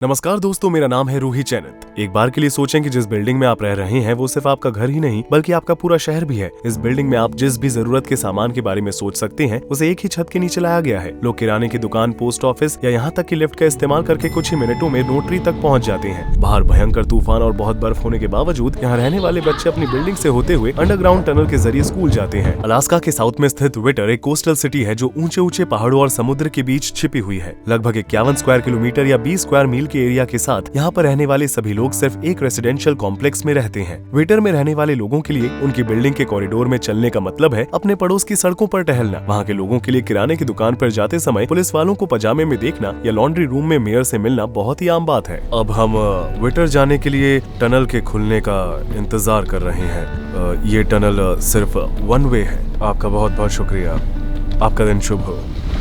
नमस्कार दोस्तों, मेरा नाम है रूही चैनत। एक बार के लिए सोचें कि जिस बिल्डिंग में आप रह रहे हैं वो सिर्फ आपका घर ही नहीं बल्कि आपका पूरा शहर भी है। इस बिल्डिंग में आप जिस भी जरूरत के सामान के बारे में सोच सकते हैं उसे एक ही छत के नीचे लाया गया है। लोग किराने की दुकान, पोस्ट ऑफिस या यहाँ तक कि लिफ्ट का इस्तेमाल करके कुछ ही मिनटों में नोटरी तक पहुँच जाते हैं। बाहर भयंकर तूफान और बहुत बर्फ होने के बावजूद यहाँ रहने वाले बच्चे अपनी बिल्डिंग से होते हुए अंडरग्राउंड टनल के जरिए स्कूल जाते हैं। अलास्का के साउथ में स्थित विटर एक कोस्टल सिटी है जो ऊंचे ऊंचे पहाड़ों और समुद्र के बीच छिपी हुई है। लगभग 51 स्क्वायर किलोमीटर या 20 स्क्वायर मील के एरिया के साथ यहाँ पर रहने वाले सभी लोग सिर्फ एक रेसिडेंशियल कॉम्प्लेक्स में रहते हैं। विटर में रहने वाले लोगों के लिए उनकी बिल्डिंग के कॉरिडोर में चलने का मतलब है अपने पड़ोस की सड़कों पर टहलना। वहाँ के लोगों के लिए किराने की दुकान पर जाते समय पुलिस वालों को पजामे में देखना या लॉन्ड्री रूम में मेयर से मिलना बहुत ही आम बात है। अब हम विटर जाने के लिए टनल के खुलने का इंतजार कर रहे हैं। ये टनल सिर्फ वन वे है। आपका बहुत बहुत शुक्रिया। आपका दिन शुभ हो।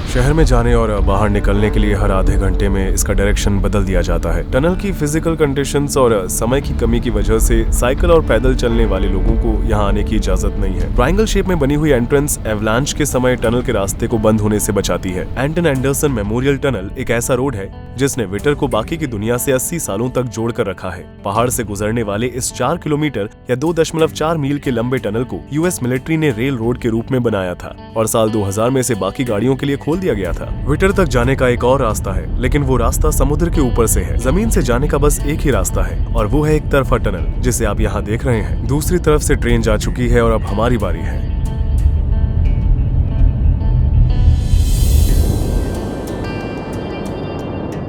शहर में जाने और बाहर निकलने के लिए हर आधे घंटे में इसका डायरेक्शन बदल दिया जाता है। टनल की फिजिकल कंडीशंस और समय की कमी की वजह से साइकिल और पैदल चलने वाले लोगों को यहाँ आने की इजाजत नहीं है। ट्रायंगल शेप में बनी हुई एंट्रेंस एवलांच के समय टनल के रास्ते को बंद होने से बचाती है। एंटन एंडरसन मेमोरियल टनल एक ऐसा रोड है जिसने विटर को बाकी की दुनिया से 80 सालों तक जोड़ कर रखा है। पहाड़ से गुजरने वाले इस 4 किलोमीटर या 2.4 मील के लंबे टनल को यूएस मिलिट्री ने रेल रोड के रूप में बनाया था और साल 2000 में इसे बाकी गाड़ियों के लिए खोल दिया गया था। विटर तक जाने का एक और रास्ता है, लेकिन वो रास्ता समुद्र के ऊपर से है। जमीन से जाने का बस एक ही रास्ता है और वो है एक तरफा टनल जिसे आप यहाँ देख रहे हैं। दूसरी तरफ से ट्रेन जा चुकी है और अब हमारी बारी है।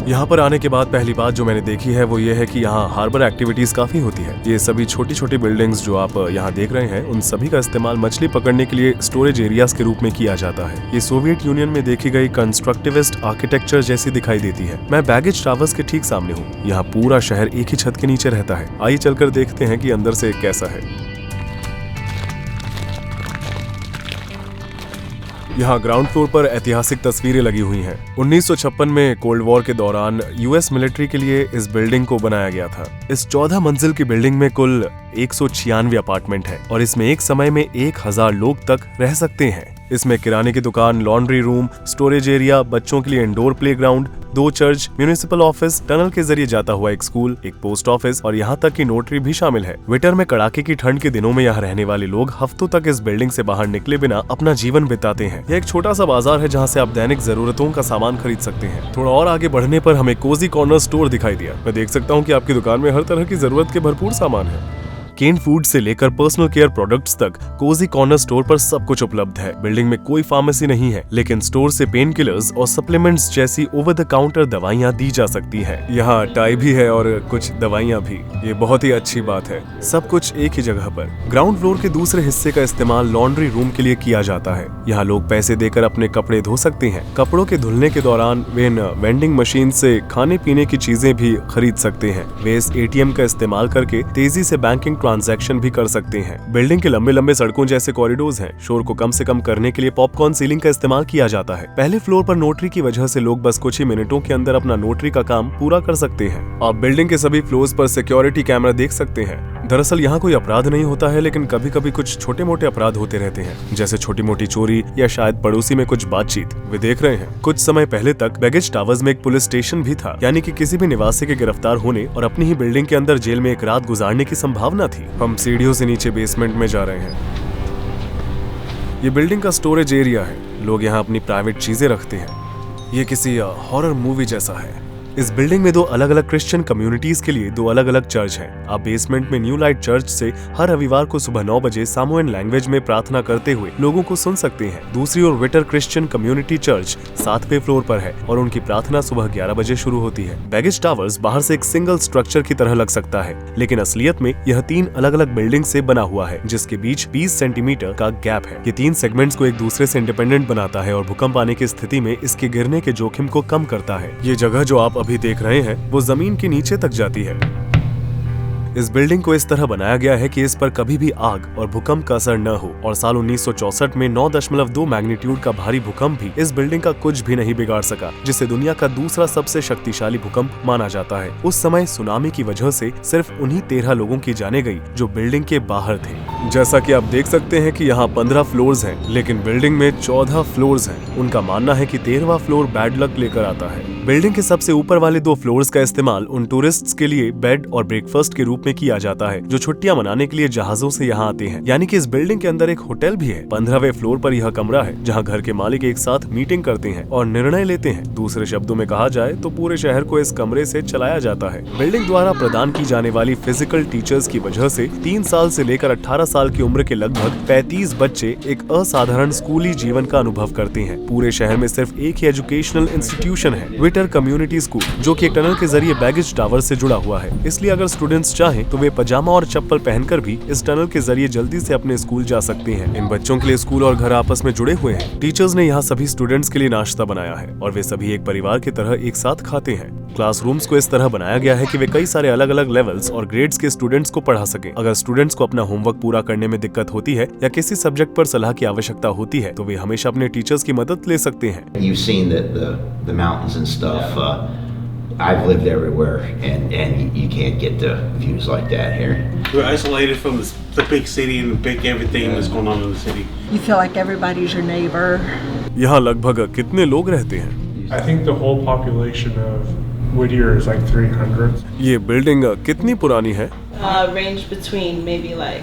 यहाँ पर आने के बाद पहली बात जो मैंने देखी है वो ये है कि यहाँ हार्बर एक्टिविटीज काफी होती है। ये सभी छोटी छोटी बिल्डिंग्स जो आप यहाँ देख रहे हैं उन सभी का इस्तेमाल मछली पकड़ने के लिए स्टोरेज एरियाज के रूप में किया जाता है। ये सोवियत यूनियन में देखी गई कंस्ट्रक्टिविस्ट आर्किटेक्चर जैसी दिखाई देती है। मैं बैगेज टावर्स के ठीक सामने हूँ। यहाँ पूरा शहर एक ही छत के नीचे रहता है। आइए चलकर देखते हैं कि अंदर से कैसा है। यहाँ ग्राउंड फ्लोर पर ऐतिहासिक तस्वीरें लगी हुई हैं। 1956 में कोल्ड वॉर के दौरान यूएस मिलिट्री के लिए इस बिल्डिंग को बनाया गया था। इस 14 मंजिल की बिल्डिंग में कुल 196 अपार्टमेंट है और इसमें एक समय में 1000 लोग तक रह सकते हैं। इसमें किराने की दुकान, लॉन्ड्री रूम, स्टोरेज एरिया, बच्चों के लिए indoor playground, 2 church, municipal office, tunnel के जरिए जाता हुआ एक स्कूल, एक पोस्ट ऑफिस और यहाँ तक कि नोटरी भी शामिल है। विटर में कड़ाके की ठंड के दिनों में यहाँ रहने वाले लोग हफ्तों तक इस बिल्डिंग से बाहर निकले बिना अपना जीवन बिताते हैं। यह एक छोटा सा बाजार है जहाँ से आप दैनिक जरूरतों का सामान खरीद सकते हैं। थोड़ा और आगे बढ़ने पर हमें कोजी कॉर्नर स्टोर दिखाई दिया। मैं देख सकता हूँ कि आपकी दुकान में हर तरह की जरूरत के भरपूर सामान है। केन फूड से लेकर पर्सनल केयर प्रोडक्ट्स तक कोजी कॉर्नर स्टोर पर सब कुछ उपलब्ध है। बिल्डिंग में कोई फार्मेसी नहीं है, लेकिन स्टोर से पेन किलर्स और सप्लीमेंट्स जैसी ओवर द काउंटर दवाइयाँ दी जा सकती हैं। यहाँ टाई भी है और कुछ दवाइयाँ भी। ये बहुत ही अच्छी बात है। सब कुछ एक ही जगह पर। ग्राउंड फ्लोर के दूसरे हिस्से का इस्तेमाल लॉन्ड्री रूम के लिए किया जाता है। यहाँ लोग पैसे देकर अपने कपड़े धो सकते हैं। कपड़ों के धुलने के दौरान वे इन वेंडिंग मशीन से खाने पीने की चीजें भी खरीद सकते हैं। वे इस एटीएम का इस्तेमाल करके तेजी से बैंकिंग ट्रांजैक्शन भी कर सकते हैं। बिल्डिंग के लंबे लंबे सड़कों जैसे कॉरिडोर्स हैं। शोर को कम से कम करने के लिए पॉपकॉर्न सीलिंग का इस्तेमाल किया जाता है। पहले फ्लोर पर नोटरी की वजह से लोग बस कुछ ही मिनटों के अंदर अपना नोटरी का काम पूरा कर सकते हैं। आप बिल्डिंग के सभी फ्लोर्स पर सिक्योरिटी कैमरा देख सकते हैं। दरअसल यहाँ कोई अपराध नहीं होता है, लेकिन कभी कभी कुछ छोटे मोटे अपराध होते रहते हैं, जैसे छोटी मोटी चोरी या शायद पड़ोसी में कुछ बातचीत। वे देख रहे हैं कुछ समय पहले तक बैगेज टावर्स में एक पुलिस स्टेशन भी था, यानी कि किसी भी निवासी के गिरफ्तार होने और अपनी ही बिल्डिंग के अंदर जेल में एक रात गुजारने की संभावना थी। हम सीढ़ियों से नीचे बेसमेंट में जा रहे हैं। ये बिल्डिंग का स्टोरेज एरिया है। लोग यहाँ अपनी प्राइवेट चीजें रखते हैं। ये किसी हॉरर मूवी जैसा है। इस बिल्डिंग में 2 अलग अलग क्रिश्चियन कम्युनिटीज के लिए 2 अलग अलग चर्च हैं। आप बेसमेंट में न्यू लाइट चर्च से हर रविवार को सुबह 9 बजे सामोएन लैंग्वेज में प्रार्थना करते हुए लोगों को सुन सकते हैं। दूसरी ओर विटर क्रिश्चियन कम्युनिटी चर्च 7वें फ्लोर पर है और उनकी प्रार्थना सुबह 11 बजे शुरू होती है। बैगेज टावर्स बाहर से एक सिंगल स्ट्रक्चर की तरह लग सकता है, लेकिन असलियत में यह 3 अलग अलग बिल्डिंग से बना हुआ है, जिसके बीच 20 सेंटीमीटर का गैप है। ये 3 सेगमेंट्स को एक दूसरे से इंडिपेंडेंट बनाता है और भूकंप आने की स्थिति में इसके गिरने के जोखिम को कम करता है। ये जगह जो आप अभी देख रहे हैं वो जमीन के नीचे तक जाती है। इस बिल्डिंग को इस तरह बनाया गया है कि इस पर कभी भी आग और भूकंप का असर न हो और साल 1964 में 9.2 मैग्नीट्यूड का भारी भूकंप भी इस बिल्डिंग का कुछ भी नहीं बिगाड़ सका, जिसे दुनिया का दूसरा सबसे शक्तिशाली भूकंप माना जाता है। उस समय सुनामी की वजह से सिर्फ उन्हीं 13 लोगों की जाने गई जो बिल्डिंग के बाहर थे। जैसा कि आप देख सकते हैं कि यहाँ 15 फ्लोर्स हैं, लेकिन बिल्डिंग में 14 फ्लोर्स हैं। उनका मानना है कि 13वां फ्लोर बैड लक लेकर आता है। बिल्डिंग के सबसे ऊपर वाले 2 फ्लोर्स का इस्तेमाल उन टूरिस्ट्स के लिए बेड और ब्रेकफास्ट के रूप में किया जाता है जो छुट्टियां मनाने के लिए जहाजों से यहाँ आते हैं। यानी कि इस बिल्डिंग के अंदर एक होटल भी है। 15वें फ्लोर पर यह कमरा है जहाँ घर के मालिक एक साथ मीटिंग करते हैं और निर्णय लेते हैं। दूसरे शब्दों में कहा जाए तो पूरे शहर को इस कमरे से चलाया जाता है। बिल्डिंग द्वारा प्रदान की जाने वाली फिजिकल टीचर्स की वजह से 3 साल से लेकर 18 साल की उम्र के लगभग 35 बच्चे एक असाधारण स्कूली जीवन का अनुभव करते हैं। पूरे शहर में सिर्फ एक ही एजुकेशनल इंस्टीट्यूशन है, विटर कम्युनिटी स्कूल, जो कि एक टनल के जरिए बैगेज टावर से जुड़ा हुआ है। इसलिए अगर स्टूडेंट्स चाहें तो वे पजामा और चप्पल पहनकर भी इस टनल के जरिए जल्दी से अपने स्कूल जा सकते हैं। इन बच्चों के लिए स्कूल और घर आपस में जुड़े हुए हैं। टीचर्स ने यहाँ सभी स्टूडेंट्स के लिए नाश्ता बनाया है और वे सभी एक परिवार की तरह एक साथ खाते हैं। क्लासरूम्स को इस तरह बनाया गया है कि वे कई सारे अलग अलग लेवल्स और ग्रेड्स के स्टूडेंट्स को पढ़ा सकें। अगर स्टूडेंट्स को अपना होमवर्क पूरा करने में दिक्कत होती है या किसी सब्जेक्ट पर सलाह की आवश्यकता होती है तो वे हमेशा अपने टीचर्स की मदद ले सकते हैं। You've seen the mountains and stuff. I've lived everywhere, and you can't get the views like that here. We're isolated from the big city and the big everything that's going on in the city. You feel like everybody's your neighbor. यहाँ लगभग कितने लोग रहते हैं? I think the whole population of Whittier is like 300. ये building कितनी पुरानी है? Range between maybe like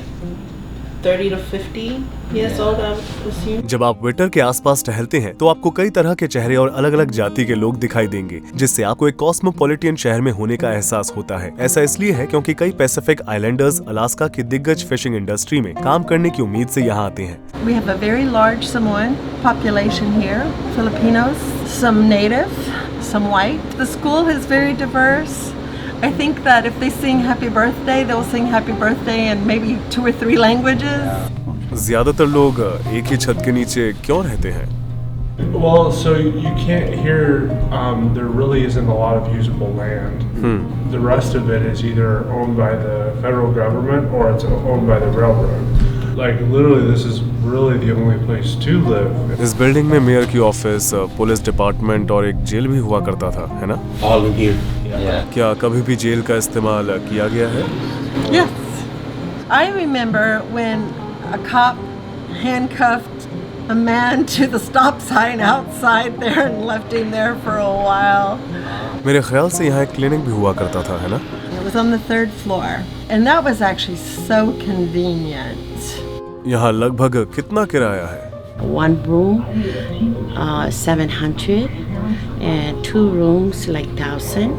30 to 50 years old, I would assume. जब आप विटर के आसपास टहलते हैं तो आपको कई तरह के चेहरे और अलग अलग जाति के लोग दिखाई देंगे, जिससे आपको एक कॉस्मोपॉलिटन शहर में होने का एहसास होता है। ऐसा इसलिए है क्योंकि कई पैसिफिक आइलैंडर्स अलास्का की दिग्गज फिशिंग इंडस्ट्री में काम करने की उम्मीद से यहाँ आते हैं। We have a very large Samoan population here, Filipinos, some native, some white. The school is very diverse. I think that if they sing happy birthday, they'll sing happy birthday in maybe 2 or 3 languages. ज्यादातर लोग एक ही छत के नीचे क्यों रहते हैं? Well, so you can't hear, there really isn't a lot of usable land. The rest of it is either owned by the federal government or it's owned by the railroad. Like literally this is really the only place to live. इस building में mayor की office, police department और एक jail भी हुआ करता था, है ना? All in here. क्या कभी भी जेल का इस्तेमाल किया गया है? Yes. I remember when a cop handcuffed a man to the stop sign outside there and left him there for a while. मेरे ख्याल से यहाँ एक क्लिनिक भी हुआ करता था, है ना? It was on the 3rd floor, and that was actually so convenient. यहाँ लगभग कितना किराया है? 1 room, 700, and 2 rooms like 1,000.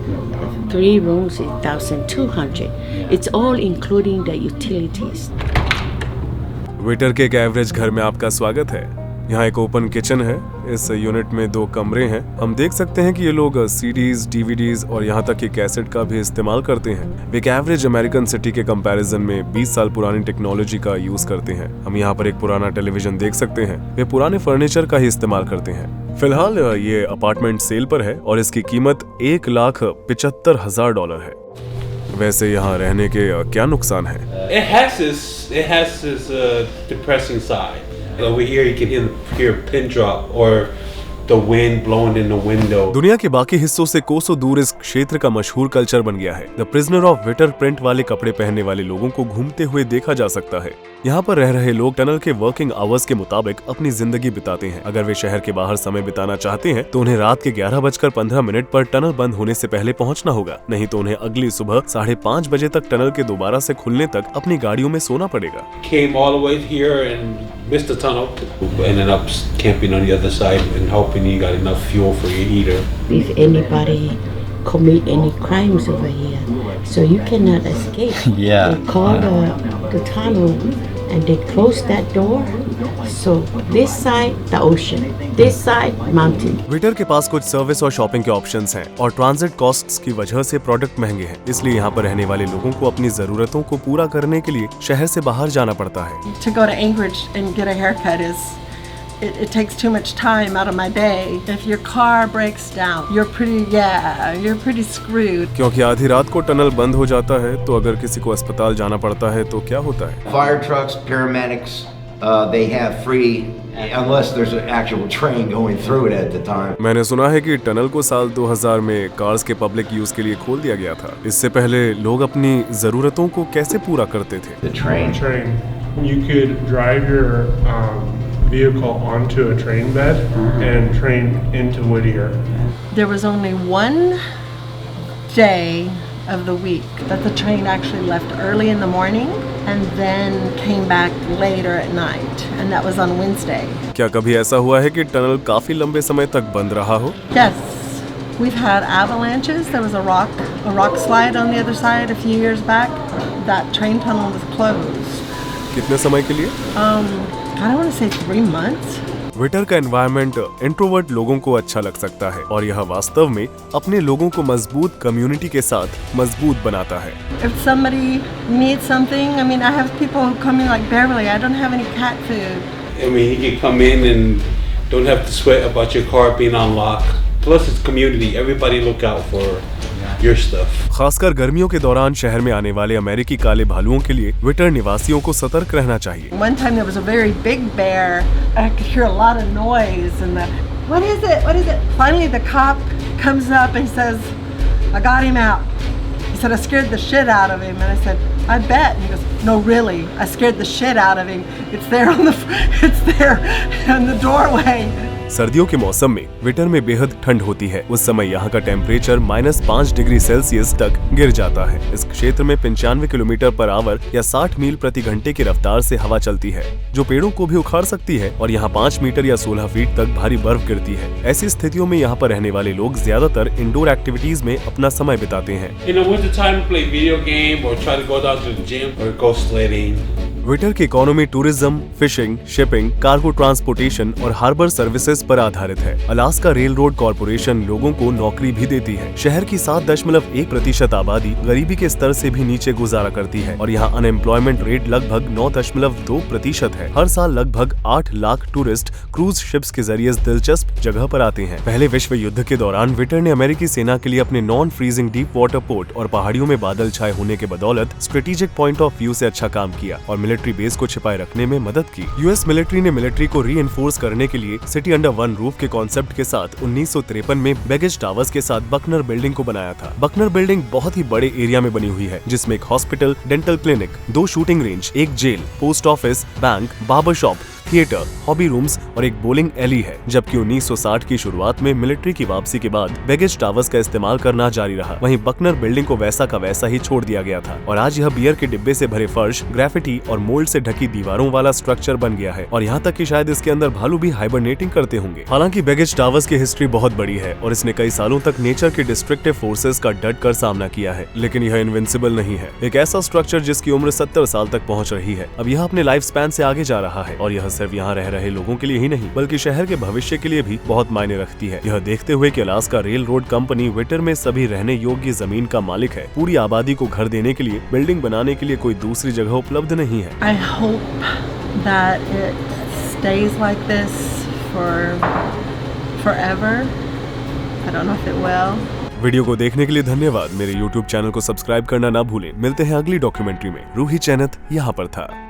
3 rooms is 1,200. It's all including the utilities. Waiter के एक एवरेज घर में आपका स्वागत है। यहाँ एक ओपन किचन है। इस यूनिट में 2 कमरे हैं। हम देख सकते हैं कि ये लोग सीडीज, डीवीडीज और यहाँ तक कि कैसेट का भी इस्तेमाल करते हैं। वे एक एवरेज अमेरिकन सिटी के कंपैरिजन में 20 साल पुरानी टेक्नोलॉजी का यूज करते हैं। हम यहाँ पर एक पुराना टेलीविजन देख सकते हैं। वे पुराने फर्नीचर का ही इस्तेमाल करते हैं। फिलहाल ये अपार्टमेंट सेल पर है और इसकी कीमत $1,75,000 है। वैसे यहाँ रहने के क्या नुकसान है? It has this depressing side. Over here you can hear a pin drop or the wind blowing in the window. दुनिया के बाकी हिस्सों से कोसों दूर इस क्षेत्र का मशहूर कल्चर बन गया है। द प्रिजनर ऑफ विटर प्रिंट वाले कपड़े पहनने वाले लोगों को घूमते हुए देखा जा सकता है। यहाँ पर रह रहे लोग टनल के वर्किंग आवर्स के मुताबिक अपनी जिंदगी बिताते हैं। अगर वे शहर के बाहर समय बिताना चाहते हैं तो उन्हें रात के 11:15 पर टनल बंद होने से पहले पहुँचना होगा, नहीं तो उन्हें अगली सुबह 5:30 बजे तक टनल के दोबारा से खुलने तक अपनी गाड़ियों में सोना पड़ेगा। Came all the way here and missed the tunnel. Ended up camping on the other side and hoping you got enough fuel for your heater. If anybody commit any crimes over here, so you cannot escape. Yeah. They call the tunnel and they close that door. So this side the ocean, this side mountain. विटर के पास कुछ service और shopping के options हैं और transit costs की वजह से product महंगे हैं। इसलिए यहाँ पर रहने वाले लोगों को अपनी जरूरतों को पूरा करने के लिए शहर से बाहर जाना पड़ता है। To go to Anchorage and get a haircut it takes too much time out of my day. If your car breaks down, you're pretty screwed. क्योंकि आधी रात को टनल बंद हो जाता है तो अगर किसी को अस्पताल जाना पड़ता है तो क्या होता है? Fire trucks, paramedics, they have free, unless there's an actual train going through it at the time. मैंने सुना है कि टनल को साल 2000 में कार्स के पब्लिक यूज के लिए खोल दिया गया था। इससे पहले लोग अपनी जरूरतों को कैसे पूरा करते थे? The train. You could drive your vehicle onto a train bed and train into Whittier. there was only one day of the week that the train actually left early in the morning and then came back later at night, and that was on Wednesday. क्या कभी ऐसा हुआ है कि tunnel काफी लंबे समय तक बंद रहा हो? Yes, we've had avalanches. There was a rock slide on the other side a few years back. That train tunnel was closed. कितने समय के लिए? I don't want to say 3 months. विटर का एनवायरनमेंट इंट्रोवर्ट लोगों को अच्छा लग सकता है और यह वास्तव में अपने लोगों को मजबूत कम्युनिटी के साथ मजबूत बनाता है। If somebody needs something, I mean, I have people who come in like Beverly. I don't have any cat food. I mean, he can come in and don't have to sweat about your car being on lock. Plus, it's community. Everybody look out for your stuff. खासकर गर्मियों के दौरान शहर में आने वाले अमेरिकी काले भालुओं के लिए विटर निवासियों को सतर्क रहना चाहिए। One time there was a very big bear. I could hear a lot of noise and what is it? What is it? Finally the cop comes up and says, I got him out. He said, I scared the shit out of him. And I said, I bet. And he goes, no, really, I scared the shit out of him. It's there in the doorway. सर्दियों के मौसम में विटर में बेहद ठंड होती है। उस समय यहाँ का टेम्परेचर -5 डिग्री सेल्सियस तक गिर जाता है। इस क्षेत्र में 95 किलोमीटर पर आवर या 60 मील प्रति घंटे की रफ्तार से हवा चलती है, जो पेड़ों को भी उखाड़ सकती है और यहाँ 5 मीटर या 16 फीट तक भारी बर्फ गिरती है। ऐसी स्थितियों में यहाँ पर रहने वाले लोग ज्यादातर इंडोर एक्टिविटीज में अपना समय बिताते हैं। In the winter time, play video game or try to go down to the gym or go sledding. विटर की economy tourism, fishing, shipping, cargo transportation और हार्बर सर्विसेज पर आधारित है। अलास्का रेल रोड कॉर्पोरेशन लोगों को नौकरी भी देती है। शहर की 7.1% आबादी गरीबी के स्तर से भी नीचे गुजारा करती है और यहाँ अनएम्प्लॉयमेंट रेट लगभग 9.2% है। हर साल लगभग 8 लाख टूरिस्ट क्रूज शिप्स के जरिए इस दिलचस्प जगह पर आते हैं। पहले विश्व युद्ध के दौरान विटर ने अमेरिकी सेना के लिए अपने non freezing deep water port और पहाड़ियों में बादल छाए होने के बदौलत स्ट्रेटेजिक पॉइंट ऑफ व्यू से अच्छा काम किया और मिलिट्री बेस को छिपाए रखने में मदद की। यूएस मिलिट्री ने मिलिट्री को रीइंफोर्स करने के लिए सिटी अंडर वन रूफ के कॉन्सेप्ट के साथ 1953 में बैगेज टावर्स के साथ बकनर बिल्डिंग को बनाया था। बकनर बिल्डिंग बहुत ही बड़े एरिया में बनी हुई है, जिसमें एक hospital, dental clinic, 2 shooting range, एक jail, post office, bank, barber shop, theatre, hobby rooms और एक बोलिंग एली है। जबकि 1960 की शुरुआत में मिलिट्री की वापसी के बाद बैगेज टावर्स का इस्तेमाल करना जारी रहा। वहीं बकनर बिल्डिंग को वैसा का वैसा ही छोड़ दिया गया था और आज यह बियर के डिब्बे से भरे फर्श, ग्राफिटी और मोल्ड से ढकी दीवारों वाला स्ट्रक्चर बन गया है और यहाँ तक कि शायद इसके अंदर भालू भी हाइबरनेटिंग करते होंगे। हालांकि बैगेज टावर्स की हिस्ट्री बहुत बड़ी है और इसने कई सालों तक नेचर के डिस्ट्रक्टिव फोर्सेस का डट कर सामना किया है, लेकिन यह इनविंसिबल नहीं है। एक ऐसा स्ट्रक्चर जिसकी उम्र 70 साल तक पहुँच रही है, अब यह अपने लाइफ स्पैन से आगे जा रहा है और यह सिर्फ यहाँ रह रहे लोगों के लिए ही नहीं बल्कि शहर के भविष्य के लिए भी बहुत मायने रखती है। यह देखते हुए कि अलास्का रेल रोड कंपनी विटर में सभी रहने योग्य जमीन का मालिक है, पूरी आबादी को घर देने के लिए बिल्डिंग बनाने के लिए कोई दूसरी जगह उपलब्ध नहीं है। I hope that it stays like this for forever. I don't know if it will. Video को देखने के लिए धन्यवाद। मेरे YouTube चैनल को सब्सक्राइब करना ना भूलें। मिलते हैं अगली डॉक्यूमेंट्री में। रूही चैनत यहाँ पर था।